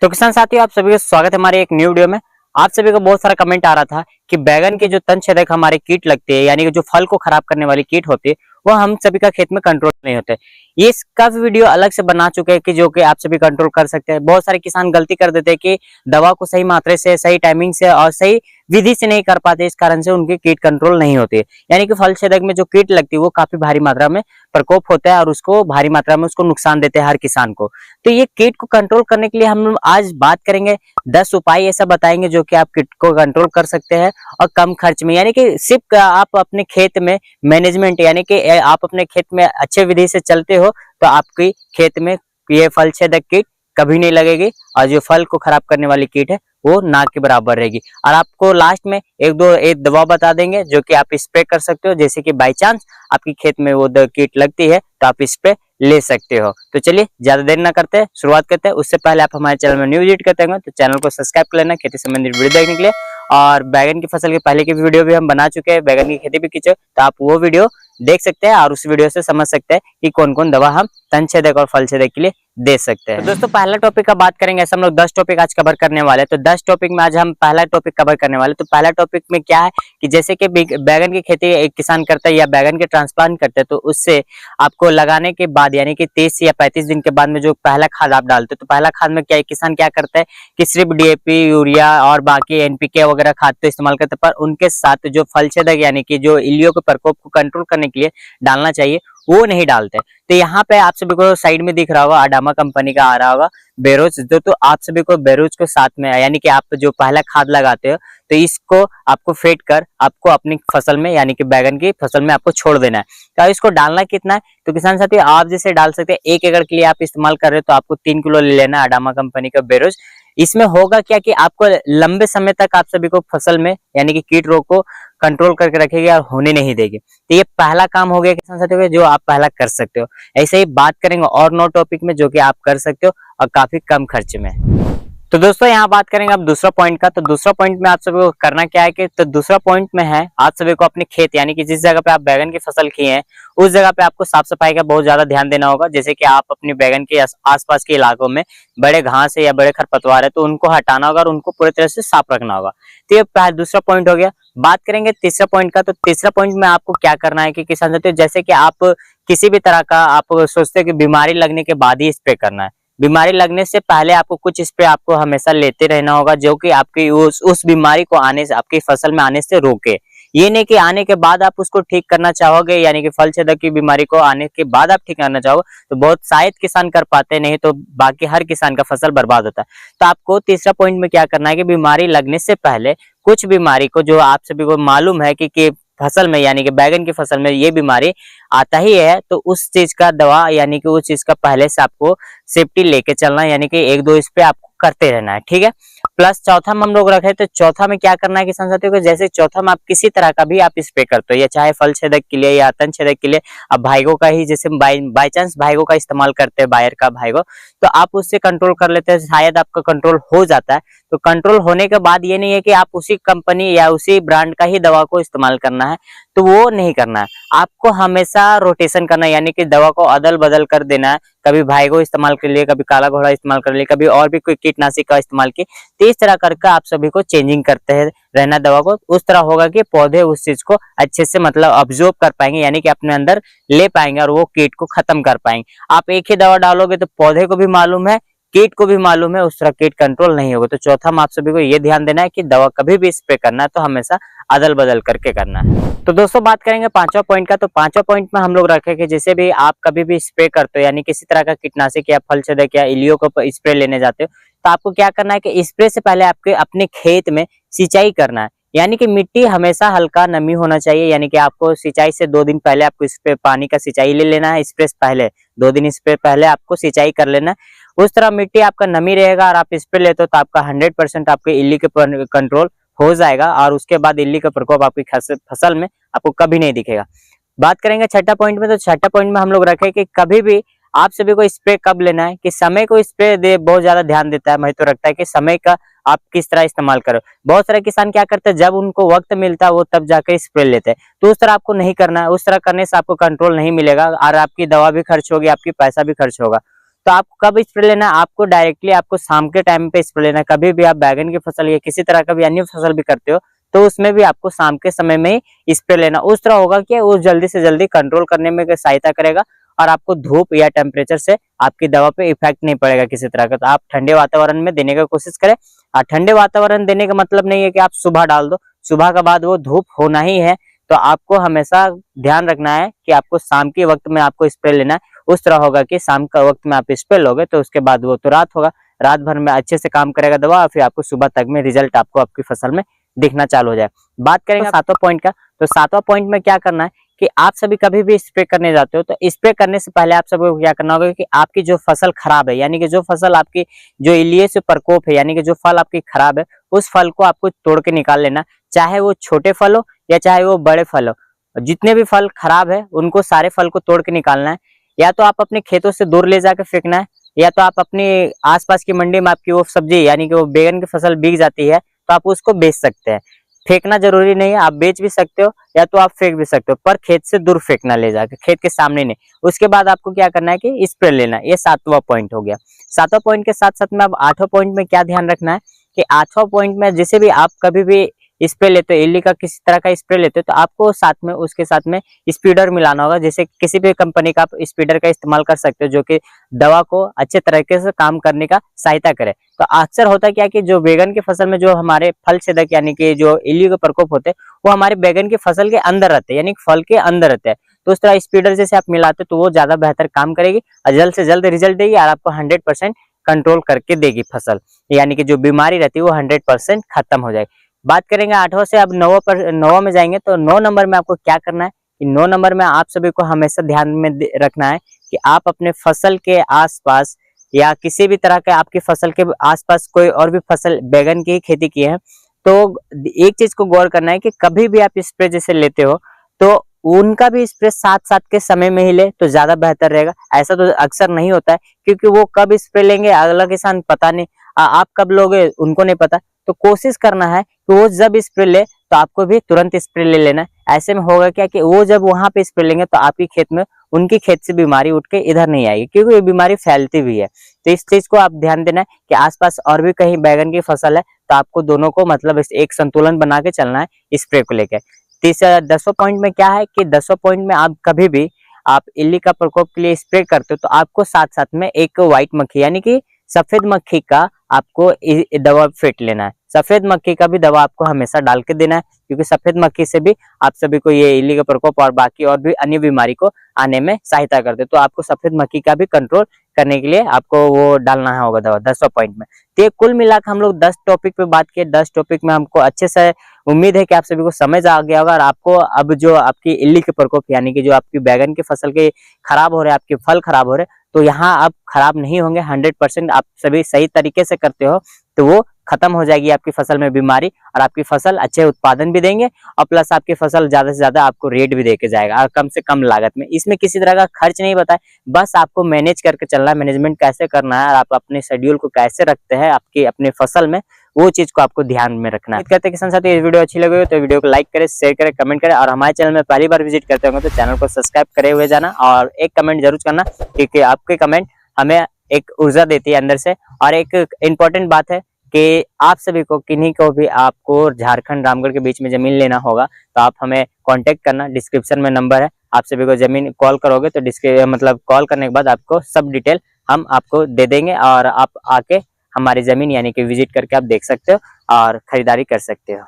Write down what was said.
तो किसान साथियों, आप सभी का स्वागत है हमारे एक न्यू वीडियो में। आप सभी को बहुत सारा कमेंट आ रहा था कि बैगन के जो तन छेदक हमारे कीट लगती है, यानी कि जो फल को खराब करने वाली कीट होती है, वो हम सभी का खेत में कंट्रोल नहीं होते। ये इसका वीडियो अलग से बना चुके हैं कि जो कि आप सभी कंट्रोल कर सकते हैं। बहुत सारे किसान गलती कर देते हैं कि दवा को सही मात्रा से, सही टाइमिंग से और सही विधि से नहीं कर पाते, इस कारण से उनकी कीट कंट्रोल नहीं होती है। यानी कि फल छेदक में जो कीट लगती है वो काफी भारी मात्रा में प्रकोप होता है और उसको भारी मात्रा में उसको नुकसान देते हैं हर किसान को। तो ये कीट को कंट्रोल करने के लिए हम आज बात करेंगे, 10 उपाय ऐसा बताएंगे जो कि आप कीट को कंट्रोल कर सकते हैं और कम खर्च में। यानी कि सिर्फ आप अपने खेत में मैनेजमेंट, यानी कि आप अपने खेत में अच्छे विधि से चलते हो तो आपकी खेत में ये फल छेदक कीट कभी नहीं लगेगी और जो फल को खराब करने वाली कीट है वो ना के बराबर रहेगी। और आपको लास्ट में एक दवा बता देंगे जो कि आप स्प्रे कर सकते हो, जैसे कि बाई चांस आपकी खेत में वो कीट लगती है तो आप स्प्रे ले सकते हो। तो चलिए ज्यादा देर ना करते शुरुआत करते हैं। उससे पहले आप हमारे चैनल में न्यू विजिट करते हैं तो चैनल को सब्सक्राइब कर लेना खेती संबंधित वीडियो देखने के लिए। और बैगन की फसल के पहले की वीडियो भी हम बना चुके हैं, बैगन की खेती भी की तो आप वो वीडियो देख सकते हैं और उस वीडियो से समझ सकते हैं कि कौन कौन दवा हम तन छेदक और फल छेदक के लिए दे सकते हैं। तो दोस्तों पहला टॉपिक का बात करेंगे, ऐसे हम लोग 10 टॉपिक आज कवर करने वाले हैं। तो 10 टॉपिक में आज हम पहला टॉपिक कवर करने वाले। तो पहला टॉपिक में क्या है कि जैसे कि बैगन की खेती एक किसान करता है या बैगन के ट्रांसप्लांट करते हैं, तो उससे आपको लगाने के बाद यानी कि 30 या 35 दिन के बाद में जो पहला खाद आप डालते हो, तो पहला खाद में क्या किसान क्या करता है कि सिर्फ डीएपी, यूरिया और बाकी एनपीके वगैरह खाद तो इस्तेमाल करते हैं, पर उनके साथ जो फल छेदक यानी कि जो इल्लियों के प्रकोप को कंट्रोल करने के लिए डालना चाहिए वो नहीं डालते। तो यहाँ पे आप सभी को साइड में दिख रहा होगा अडामा कंपनी का आ रहा होगा बेरोज, तो आप सभी को बेरोज को साथ में, यानी कि आप जो पहला खाद लगाते हो तो इसको आपको फेंट कर आपको अपनी फसल में यानी कि बैगन की फसल में आपको छोड़ देना है। तो इसको डालना कितना है, तो किसान साथी आप जैसे डाल सकते हैं 1 एकड़ के लिए आप इस्तेमाल कर रहे हो तो आपको 3 किलो ले लेना है अडामा कंपनी का बेरोज। इसमें होगा क्या कि आपको लंबे समय तक आप सभी को फसल में यानी कि कीट रोग को कंट्रोल करके रखेगी और होने नहीं देगी। तो ये पहला काम हो गया किसान साथियों जो आप पहला कर सकते हो। ऐसे ही बात करेंगे और 9 टॉपिक में जो कि आप कर सकते हो और काफी कम खर्च में। तो दोस्तों यहाँ बात करेंगे अब दूसरा पॉइंट का। तो दूसरा पॉइंट में आप सभी को करना क्या है कि तो दूसरा पॉइंट में है आप सभी को अपने खेत यानी कि जिस जगह पे आप बैगन की फसल किए हैं उस जगह पे आपको साफ सफाई का बहुत ज्यादा ध्यान देना होगा। जैसे कि आप अपनी बैगन के आसपास के इलाकों में बड़े घास है या बड़े खरपतवार है तो उनको हटाना होगा और उनको पूरी तरह से साफ रखना होगा। तो ये दूसरा पॉइंट हो गया। बात करेंगे तीसरा पॉइंट का। तो तीसरा पॉइंट में आपको क्या करना है कि किसान साथियों जैसे कि आप किसी भी तरह का आप सोचते हो कि बीमारी लगने के बाद ही स्प्रे करना है, बीमारी लगने से पहले आपको कुछ स्प्रे आपको हमेशा लेते रहना होगा जो कि आपकी उस बीमारी को आने से, आपकी फसल में आने से रोके। ये नहीं कि आने के बाद आप उसको ठीक करना चाहोगे, यानी कि फल छेदक की बीमारी को आने के बाद आप ठीक करना चाहोगे तो बहुत शायद किसान कर पाते, नहीं तो बाकी हर किसान का फसल बर्बाद होता है। तो आपको तीसरा पॉइंट में क्या करना है कि बीमारी लगने से पहले कुछ बीमारी को जो आप सभी को मालूम है कि फसल में यानी कि बैगन की फसल में ये बीमारी आता ही है तो उस चीज का दवा यानी कि उस चीज का पहले से आपको सेफ्टी लेके चलना है, यानी कि 1-2 स्प्रे आपको करते रहना है, ठीक है। प्लस चौथा में हम लोग रखे तो चौथा में क्या करना है किसान साथियों को, जैसे चौथा में आप किसी तरह का भी आप स्प्रे करते हो या चाहे फल छेदक के लिए या तन छेदक के लिए अब भाइगो का ही, जैसे बाई चांस भाइगो का इस्तेमाल करते हैं, बायर का भाइगो, तो आप उससे कंट्रोल कर लेते हैं, शायद आपका कंट्रोल हो जाता है। तो कंट्रोल होने के बाद ये नहीं है कि आप उसी कंपनी या उसी ब्रांड का ही दवा को इस्तेमाल करना है, तो वो नहीं करना है। आपको हमेशा रोटेशन करना है, यानी कि दवा को अदल बदल कर देना है। कभी भाइगो इस्तेमाल कर लिए, कभी काला घोड़ा इस्तेमाल कर लिए, कभी और भी कोई कीटनाशक का इस्तेमाल किए। तो इस तरह करके आप सभी को चेंजिंग करते हैं रहना दवा को। उस तरह होगा कि पौधे उस चीज को अच्छे से मतलब ऑब्जॉर्व कर पाएंगे, यानी कि अपने अंदर ले पाएंगे और वो कीट को खत्म कर पाएंगे। आप एक ही दवा डालोगे तो पौधे को भी मालूम है, कीट को भी मालूम है, उस तरह कीट कंट्रोल नहीं होगा। तो चौथा में आप सभी को ये ध्यान देना है कि दवा कभी भी स्प्रे करना है तो हमेशा अदल बदल करके करना है। तो दोस्तों बात करेंगे पांचवा पॉइंट का। तो पांचवा पॉइंट में हम लोग रखे कि जैसे भी आप कभी भी स्प्रे करते हो यानी किसी तरह का कीटनाशक या फल छेदक या इल्लियों को स्प्रे लेने जाते हो तो आपको क्या करना है कि स्प्रे से पहले आपके अपने खेत में सिंचाई करना है, यानी कि मिट्टी हमेशा हल्का नमी होना चाहिए। यानी कि आपको सिंचाई से 2 दिन पहले आपको स्प्रे पानी का सिंचाई ले लेना है, स्प्रे पहले 2 दिन स्प्रे पहले आपको सिंचाई कर लेना है। उस तरह मिट्टी आपका नमी रहेगा और आप स्प्रे लेते हो तो आपका 100% आपके इल्ली के कंट्रोल हो जाएगा और उसके बाद इल्ली का प्रकोप आपकी फसल में आपको कभी नहीं दिखेगा। बात करेंगे छठा पॉइंट में। तो छठा पॉइंट में हम लोग रखे कि कभी भी आप सभी को स्प्रे कब लेना है कि समय को स्प्रे दे बहुत ज्यादा ध्यान देता है, महत्व रखता है कि समय का आप किस तरह इस्तेमाल करो। बहुत सारे किसान क्या करते हैं जब उनको वक्त मिलता है वो तब जाकर स्प्रे लेते हैं, तो उस तरह आपको नहीं करना है। उस तरह करने से आपको कंट्रोल नहीं मिलेगा और आपकी दवा भी खर्च होगी, आपकी पैसा भी खर्च होगा। तो आपको कब स्प्रे लेना है, आपको डायरेक्टली आपको शाम के टाइम पे स्प्रे लेना है। कभी भी आप बैगन की फसल या किसी तरह का भी अन्य फसल भी करते हो तो उसमें भी आपको शाम के समय में ही स्प्रे लेना। उस तरह होगा कि वो जल्दी से जल्दी कंट्रोल करने में सहायता करेगा और आपको धूप या टेम्परेचर से आपकी दवा पे इफेक्ट नहीं पड़ेगा किसी तरह का। तो आप ठंडे वातावरण में देने का कोशिश करें। और ठंडे वातावरण देने का मतलब नहीं है कि आप सुबह डाल दो, सुबह के बाद वो धूप होना ही है। तो आपको हमेशा ध्यान रखना है कि आपको शाम के वक्त में आपको स्प्रे लेना है। उस तरह होगा कि शाम का वक्त में आप स्प्रे लोगे तो उसके बाद वो तो रात होगा, रात भर में अच्छे से काम करेगा दवा, और फिर आपको सुबह तक में रिजल्ट आपको आपकी फसल में दिखना चालू हो जाए। बात करेंगे सातवां पॉइंट का। तो सातवां पॉइंट में क्या करना है कि आप सभी कभी भी स्प्रे करने जाते हो तो स्प्रे करने से पहले आप सबको क्या करना होगा कि आपकी जो फसल खराब है, यानी कि जो फसल आपकी जो इलिये से प्रकोप है, यानी कि जो फल आपकी खराब है, उस फल को आपको तोड़ के निकाल लेना। चाहे वो छोटे फल हो या चाहे वो बड़े फल हो, जितने भी फल खराब है उनको सारे फल को तोड़ के निकालना है। या तो आप अपने खेतों से दूर ले जाकर फेंकना है, या तो आप अपने आसपास की मंडी में आपकी वो सब्जी यानी कि वो बैगन की फसल बिक जाती है तो आप उसको बेच सकते हैं। फेंकना जरूरी नहीं है, आप बेच भी सकते हो या तो आप फेंक भी सकते हो, पर खेत से दूर फेंकना, ले जाकर खेत के सामने नहीं। उसके बाद आपको क्या करना है कि स्प्रे लेना है। ये सातवां पॉइंट हो गया। सातवां पॉइंट के साथ साथ में अब आठवां पॉइंट में क्या ध्यान रखना है कि आठवां पॉइंट में जैसे भी आप कभी भी स्प्रे लेते हो, इल्ली का किसी तरह का स्प्रे लेते हो, तो आपको साथ में उसके साथ में स्पीडर मिलाना होगा। जैसे किसी भी कंपनी का आप स्पीडर का इस्तेमाल कर सकते हो जो कि दवा को अच्छे तरीके से काम करने का सहायता करे। तो अक्सर होता क्या कि जो बैगन की फसल में जो हमारे फल छेदक यानी कि जो इल्ली के प्रकोप होते हैं वो हमारे बैगन की फसल के अंदर रहते हैं, यानी फल के अंदर रहते हैं। तो उस तरह स्पीडर जैसे आप मिलाते तो वो ज्यादा बेहतर काम करेगी और जल्द से जल्द रिजल्ट देगी और आपको 100% कंट्रोल करके देगी फसल, यानी कि जो बीमारी रहती है वो 100% खत्म हो जाएगी। बात करेंगे आठवां से, अब नौवां में जाएंगे। तो 9 नंबर में आपको क्या करना है कि 9 नंबर में आप सभी को हमेशा ध्यान में रखना है कि आप अपने फसल के आसपास या किसी भी तरह के आपकी फसल के आसपास कोई और भी फसल बैगन की खेती की है तो एक चीज को गौर करना है कि कभी भी आप स्प्रे जैसे लेते हो तो उनका भी स्प्रे साथ साथ के समय में ही ले तो ज्यादा बेहतर रहेगा। ऐसा तो अक्सर नहीं होता है क्योंकि वो कब स्प्रे लेंगे अगला किसान पता नहीं, आप कब लोगे उनको नहीं पता। तो कोशिश करना है कि वो जब स्प्रे ले तो आपको भी तुरंत स्प्रे ले लेना है। ऐसे में होगा क्या कि वो जब वहां पे स्प्रे लेंगे तो आपकी खेत में उनकी खेत से बीमारी उठ के इधर नहीं आएगी, क्योंकि ये बीमारी फैलती भी है। तो इस चीज को आप ध्यान देना है कि आसपास और भी कहीं बैगन की फसल है तो आपको दोनों को मतलब एक संतुलन बना के चलना है स्प्रे को लेकर। तीसरा 10वां पॉइंट में क्या है कि 10वां पॉइंट में आप कभी भी आप इल्ली का प्रकोप के लिए स्प्रे करते हो तो आपको साथ साथ में एक व्हाइट मक्खी यानी कि सफेद मक्खी का आपको दवा फेंट लेना है। सफेद मक्खी का भी दवा आपको हमेशा डाल के देना है, क्योंकि सफेद मक्खी से भी आप सभी को ये इल्ली का प्रकोप और बाकी और भी अन्य बीमारी को आने में सहायता करते। तो आपको सफेद मक्खी का भी कंट्रोल करने के लिए आपको वो डालना होगा दवा 10वां पॉइंट में। तो ये कुल मिलाकर हम लोग 10 टॉपिक पे बात किए। 10 टॉपिक में हमको अच्छे से उम्मीद है कि आप सभी को समझ आ गया होगा और आपको अब जो आपकी इल्ली के प्रकोप यानी कि जो आपकी बैगन की फसल के खराब हो रहे, आपके फल खराब हो रहे, तो यहाँ आप खराब नहीं होंगे। 100% आप सभी सही तरीके से करते हो तो वो खत्म हो जाएगी आपकी फसल में बीमारी और आपकी फसल अच्छे उत्पादन भी देंगे और प्लस आपकी फसल ज्यादा से ज्यादा आपको रेट भी देके जाएगा और कम से कम लागत में। इसमें किसी तरह का खर्च नहीं बताए, बस आपको मैनेज करके चलना है, मैनेजमेंट कैसे करना है और आप अपने शेड्यूल को कैसे रखते हैं आपकी अपने फसल में, वो चीज को आपको ध्यान में रखना है। कहते हैं किसान साथी, ये वीडियो अच्छी लगी हो तो वीडियो को लाइक करें, शेयर करें, कमेंट करें और हमारे चैनल में पहली बार विजिट करते होंगे तो चैनल को सब्सक्राइब करे हुए जाना और एक कमेंट जरूर करना, क्योंकि आपके कमेंट हमें एक ऊर्जा देती है अंदर से। और एक इम्पोर्टेंट बात है कि आप सभी को किन्हीं को भी आपको झारखंड रामगढ़ के बीच में जमीन लेना होगा तो आप हमें कांटेक्ट करना, डिस्क्रिप्शन में नंबर है। आप सभी को जमीन कॉल करोगे तो मतलब कॉल करने के बाद आपको सब डिटेल हम आपको दे देंगे और आप आके हमारी जमीन यानी कि विजिट करके आप देख सकते हो और खरीदारी कर सकते हो।